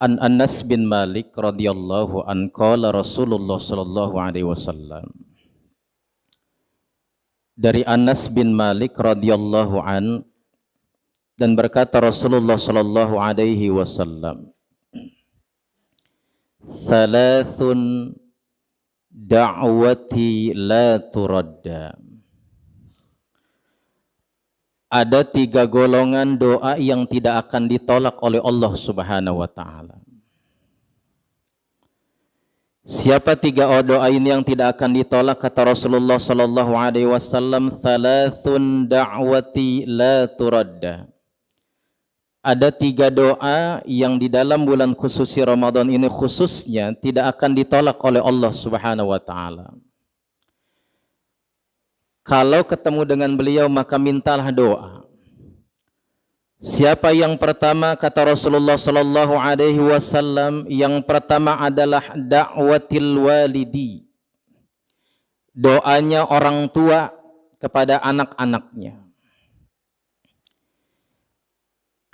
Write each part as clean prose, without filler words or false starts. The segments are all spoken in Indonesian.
An Anas bin Malik radhiyallahu an qala Rasulullah sallallahu alaihi wasallam. Dari Anas bin Malik radhiyallahu an dan berkata Rasulullah sallallahu alaihi wasallam, "Thalathun da'wati la turadda." Ada 3 golongan doa yang tidak akan ditolak oleh Allah Subhanahu wa taala. Siapa 3 doa ini yang tidak akan ditolak? Kata Rasulullah sallallahu alaihi wasallam, "Thalathun da'wati la turadda." Ada 3 doa yang di dalam bulan khususi Ramadan ini khususnya tidak akan ditolak oleh Allah Subhanahu wa taala. Kalau ketemu dengan beliau maka mintalah doa. Siapa yang pertama? Kata Rasulullah sallallahu alaihi wasallam, yang pertama adalah da'watil walidi. Doanya orang tua kepada anak-anaknya.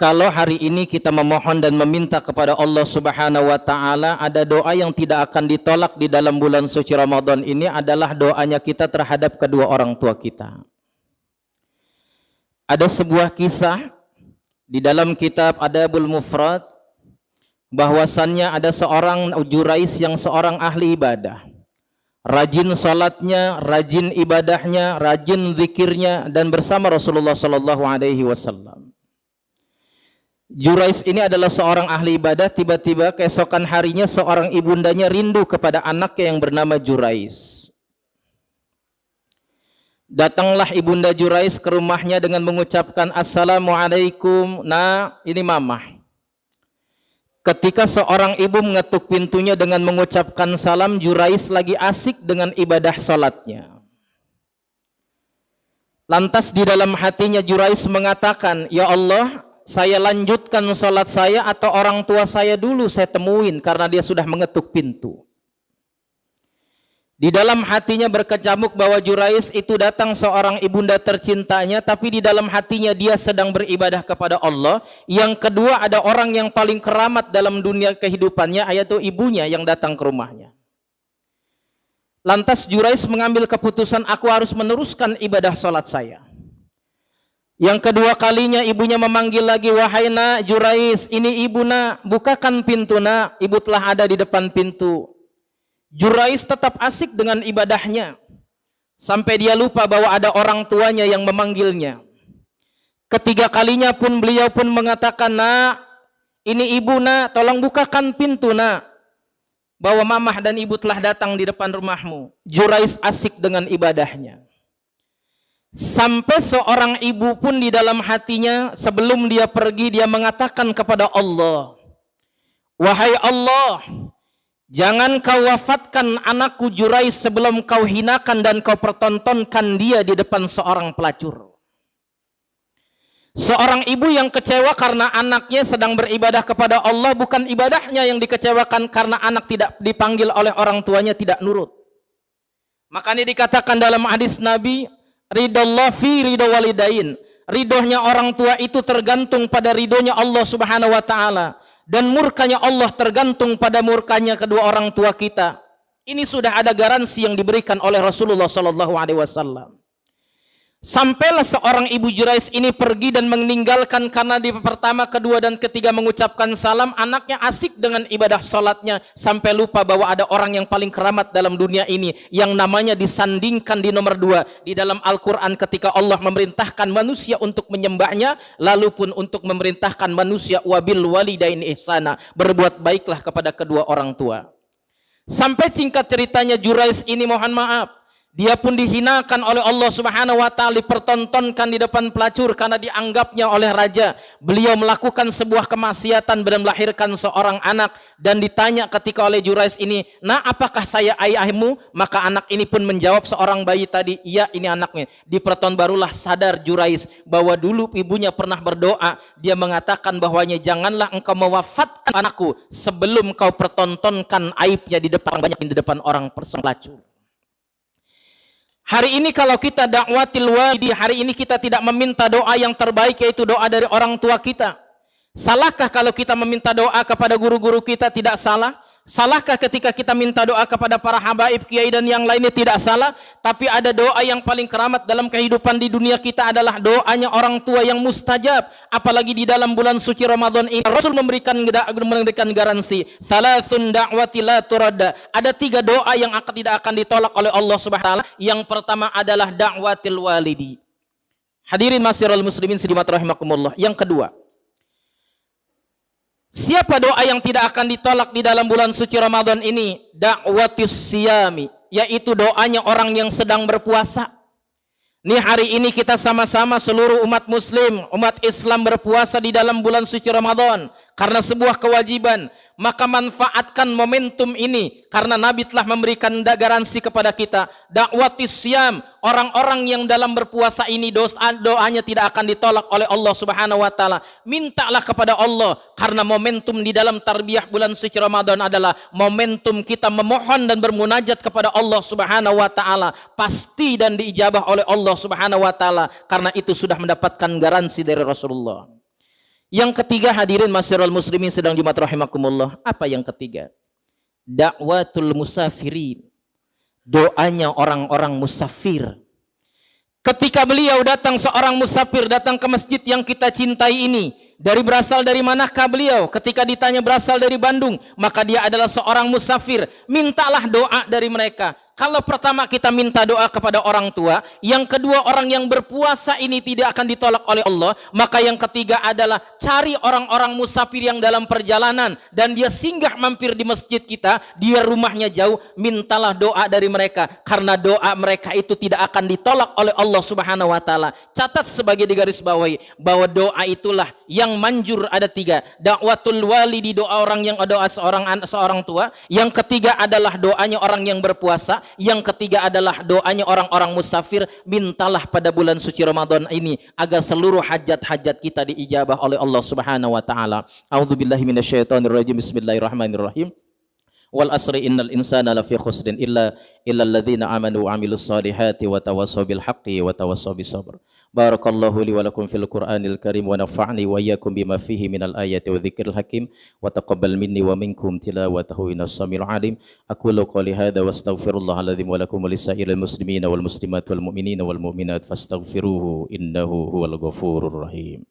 Kalau hari ini kita memohon dan meminta kepada Allah Subhanahu wa taala, ada doa yang tidak akan ditolak di dalam bulan suci Ramadan ini adalah doanya kita terhadap kedua orang tua kita. Ada sebuah kisah di dalam kitab Adabul Mufrad bahwasannya ada seorang Jurais yang seorang ahli ibadah. Rajin salatnya, rajin ibadahnya, rajin zikirnya dan bersama Rasulullah sallallahu alaihi wasallam. Jurais ini adalah seorang ahli ibadah. Tiba-tiba keesokan harinya seorang ibundanya rindu kepada anaknya yang bernama Jurais. Datanglah ibunda Jurais ke rumahnya dengan mengucapkan, "Assalamualaikum, nah ini mamah." Ketika seorang ibu mengetuk pintunya dengan mengucapkan salam, Jurais lagi asik dengan ibadah salatnya. Lantas di dalam hatinya Jurais mengatakan, "Ya Allah, saya lanjutkan sholat saya atau orang tua saya dulu saya temuin karena dia sudah mengetuk pintu." Di dalam hatinya berkecamuk bahwa Jurais itu datang seorang ibunda tercintanya, tapi di dalam hatinya dia sedang beribadah kepada Allah. Yang kedua, ada orang yang paling keramat dalam dunia kehidupannya, yaitu ibunya yang datang ke rumahnya. Lantas Jurais mengambil keputusan, aku harus meneruskan ibadah sholat saya. Yang kedua kalinya ibunya memanggil lagi, "Wahai nak Jurais, ini ibu nak, bukakan pintu nak." Ibu telah ada di depan pintu. Jurais tetap asik dengan ibadahnya sampai dia lupa bahwa ada orang tuanya yang memanggilnya. Ketiga kalinya pun beliau pun mengatakan, "Nak, ini ibu nak, tolong bukakan pintu nak, bahwa mamah dan ibu telah datang di depan rumahmu." Jurais asik dengan ibadahnya. Sampai seorang ibu pun di dalam hatinya sebelum dia pergi dia mengatakan kepada Allah, "Wahai Allah, jangan kau wafatkan anakku Jurais sebelum kau hinakan dan kau pertontonkan dia di depan seorang pelacur." Seorang ibu yang kecewa karena anaknya sedang beribadah kepada Allah, bukan ibadahnya yang dikecewakan karena anak tidak dipanggil oleh orang tuanya tidak nurut. Makanya dikatakan dalam hadis Nabi, ridallah fi ridho walidain. Ridhonya orang tua itu tergantung pada ridhonya Allah Subhanahu wa taala, dan murkanya Allah tergantung pada murkanya kedua orang tua kita. Ini sudah ada garansi yang diberikan oleh Rasulullah sallallahu alaihi wasallam. Sampailah seorang ibu Jurais ini pergi dan meninggalkan karena di pertama, kedua dan ketiga mengucapkan salam, anaknya asik dengan ibadah salatnya sampai lupa bahwa ada orang yang paling keramat dalam dunia ini yang namanya disandingkan di nomor 2 di dalam Al-Quran ketika Allah memerintahkan manusia untuk menyembahnya, lalu pun untuk memerintahkan manusia wabil walidain ihsana, berbuat baiklah kepada kedua orang tua. Sampai singkat ceritanya Jurais ini mohon maaf, dia pun dihinakan oleh Allah Subhanahu wa taala, dipertontonkan di depan pelacur karena dianggapnya oleh raja beliau melakukan sebuah kemaksiatan dan melahirkan seorang anak. Dan ditanya ketika oleh Jurais ini, "Nah, apakah saya ayahmu?" Maka anak ini pun menjawab seorang bayi tadi, "Iya, ini anaknya." Diperton barulah sadar Jurais bahwa dulu ibunya pernah berdoa, dia mengatakan bahwanya, "Janganlah engkau mewafatkan anakku sebelum kau pertontonkan aibnya di depan orang pelacur." Hari ini kalau kita dakwatil walidi, hari ini kita tidak meminta doa yang terbaik, yaitu doa dari orang tua kita. Salahkah kalau kita meminta doa kepada guru-guru kita? Tidak salah. Salahkah ketika kita minta doa kepada para habaib, kiai dan yang lainnya? Tidak salah. Tapi ada doa yang paling keramat dalam kehidupan di dunia kita adalah doanya orang tua yang mustajab. Apalagi di dalam bulan suci Ramadan ini Rasul memberikan garansi, thalathun da'wati la turadda. Ada 3 doa yang tidak akan ditolak oleh Allah Subhanahu wa taala. Yang pertama adalah da'watil walidi. Hadirin masyiral muslimin sidimat rahimakumullah. Yang kedua, siapa doa yang tidak akan ditolak di dalam bulan suci Ramadan ini? Da'watus siyami, yaitu doanya orang yang sedang berpuasa. Nih, hari ini kita sama-sama seluruh umat muslim, umat Islam berpuasa di dalam bulan suci Ramadan karena sebuah kewajiban. Maka manfaatkan momentum ini karena Nabi telah memberikan garansi kepada kita, dakwatis siyam, orang-orang yang dalam berpuasa ini doanya tidak akan ditolak oleh Allah Subhanahu wa taala. Mintalah kepada Allah karena momentum di dalam tarbiyah bulan suci Ramadan adalah momentum kita memohon dan bermunajat kepada Allah Subhanahu wa taala, pasti dan diijabah oleh Allah Subhanahu wa taala karena itu sudah mendapatkan garansi dari Rasulullah. Yang ketiga, hadirin masyiral muslimin sedang Jumat rahimakumullah. Apa yang ketiga? Da'watul musafirin. Doanya orang-orang musafir. Ketika beliau datang, seorang musafir datang ke masjid yang kita cintai ini, berasal dari manakah beliau? Ketika ditanya berasal dari Bandung, maka dia adalah seorang musafir. Mintalah doa dari mereka. Kalau pertama kita minta doa kepada orang tua, yang kedua orang yang berpuasa ini tidak akan ditolak oleh Allah, maka yang ketiga adalah cari orang-orang musafir yang dalam perjalanan dan dia singgah mampir di masjid kita, dia rumahnya jauh, mintalah doa dari mereka karena doa mereka itu tidak akan ditolak oleh Allah Subhanahu wa taala. Catat sebagai digarisbawahi bahwa doa itulah yang manjur ada 3. Dakwatul walidi, doa orang yang doa seorang tua. Yang ketiga adalah doanya orang yang berpuasa. Yang ketiga adalah doanya orang-orang musafir. Mintalah pada bulan suci Ramadan ini agar seluruh hajat-hajat kita diijabah oleh Allah Subhanahu wa taala. A'udzubillahi minasyaitonirrajim. Bismillahirrahmanirrahim. Wal asri innal insana lafi khusrin illa alladzina amanu wa amilus solihati wa tawassaw bil haqqi wa tawassaw bis sabr. Barakallahu li wa lakum fil Qur'anil Karim wa nafa'ni wa iyyakum bima fihi minal ayati wa dzikril hakim wa taqabbal minni wa minkum tilawatahu innas samiul alim. Aqulu qouli hadza wa astaghfirullahal ladzim wa lakum wa lisairil muslimina wal muslimat wal mu'minina wal mu'minat fastaghfiruhu innahu huwal ghafurur rahim.